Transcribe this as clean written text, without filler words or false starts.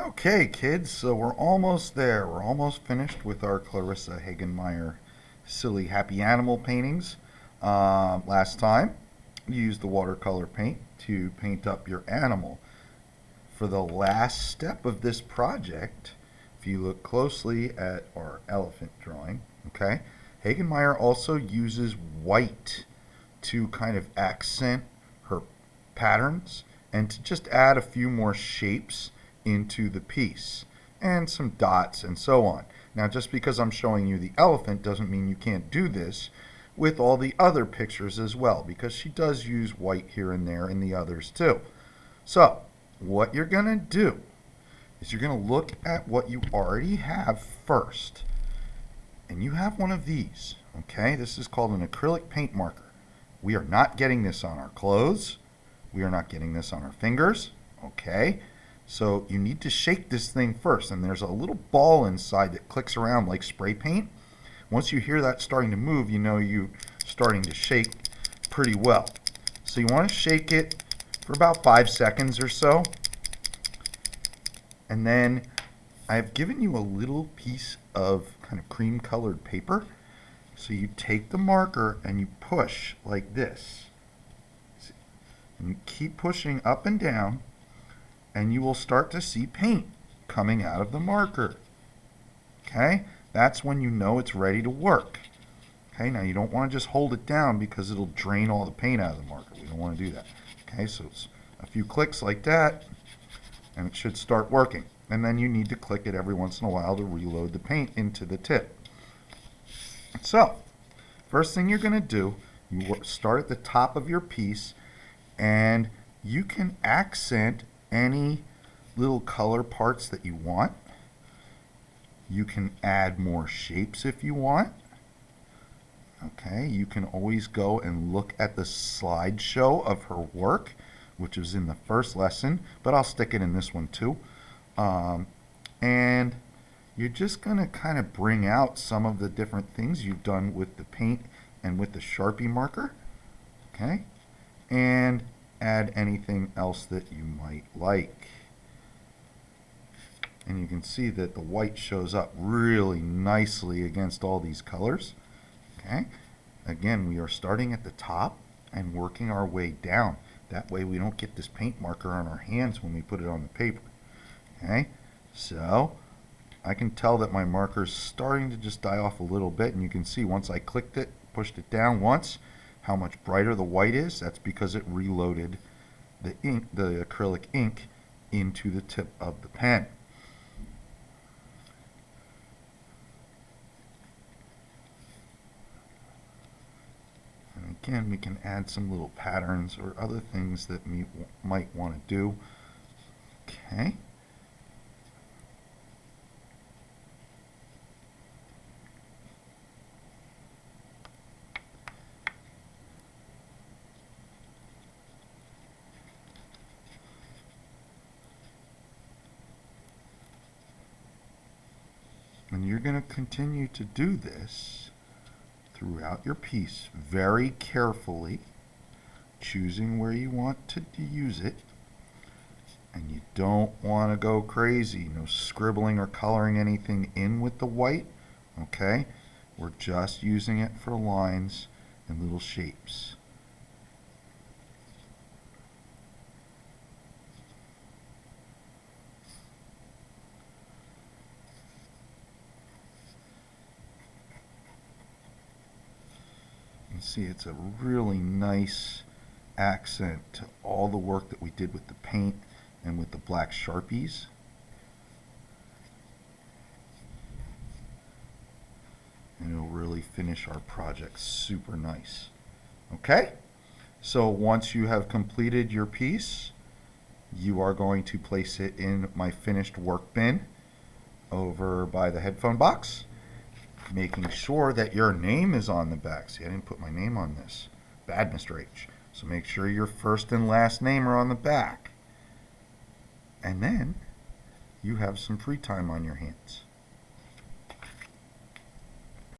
Okay, kids, so we're almost there. We're almost finished with our Clarissa Hagenmeyer silly happy animal paintings. Last time, you used the watercolor paint to paint up your animal. For the last step of this project, if you look closely at our elephant drawing, okay, Hagenmeyer also uses white to kind of accent her patterns and to just add a few more shapes into the piece and some dots and so on. Now, just because I'm showing you the elephant doesn't mean you can't do this with all the other pictures as well, because she does use white here and there in the others too. So what you're going to do is you're going to look at what you already have first. And you have one of these, okay? This is called an acrylic paint marker. We are not getting this on our clothes. We are not getting this on our fingers, okay? So you need to shake this thing first, and there's a little ball inside that clicks around like spray paint. Once you hear that starting to move, you know you're starting to shake pretty well. So you want to shake it for about 5 seconds or so. And then I've given you a little piece of kind of cream colored paper. So you take the marker and you push like this. And you keep pushing up and down, and you will start to see paint coming out of the marker. Okay? That's when you know it's ready to work. Okay, now you don't want to just hold it down because it'll drain all the paint out of the marker. We don't want to do that. Okay, so it's a few clicks like that, and it should start working. And then you need to click it every once in a while to reload the paint into the tip. So, first thing you're going to do, you start at the top of your piece, and you can accent any little color parts that you want. You can add more shapes if you want. Okay, you can always go and look at the slideshow of her work, which was in the first lesson, but I'll stick it in this one too. And you're just going to kind of bring out some of the different things you've done with the paint and with the Sharpie marker. Okay, and add anything else that you might like. And you can see that the white shows up really nicely against all these colors. Okay, again, we are starting at the top and working our way down. That way we don't get this paint marker on our hands when we put it on the paper. Okay, so I can tell that my marker is starting to just die off a little bit, and you can see once I clicked it, pushed it down once, how much brighter the white is. That's because it reloaded the ink, the acrylic ink, into the tip of the pen. And again, we can add some little patterns or other things that we might want to do. Okay. And you're going to continue to do this throughout your piece, very carefully, choosing where you want to use it. And you don't want to go crazy, no scribbling or coloring anything in with the white. Okay, we're just using it for lines and little shapes. You see, it's a really nice accent to all the work that we did with the paint and with the black Sharpies. And it'll really finish our project super nice. Okay? So once you have completed your piece, you are going to place it in my finished work bin over by the headphone box, making sure that your name is on the back. See, I didn't put my name on this. Bad, Mr. H. So make sure your first and last name are on the back. And then you have some free time on your hands.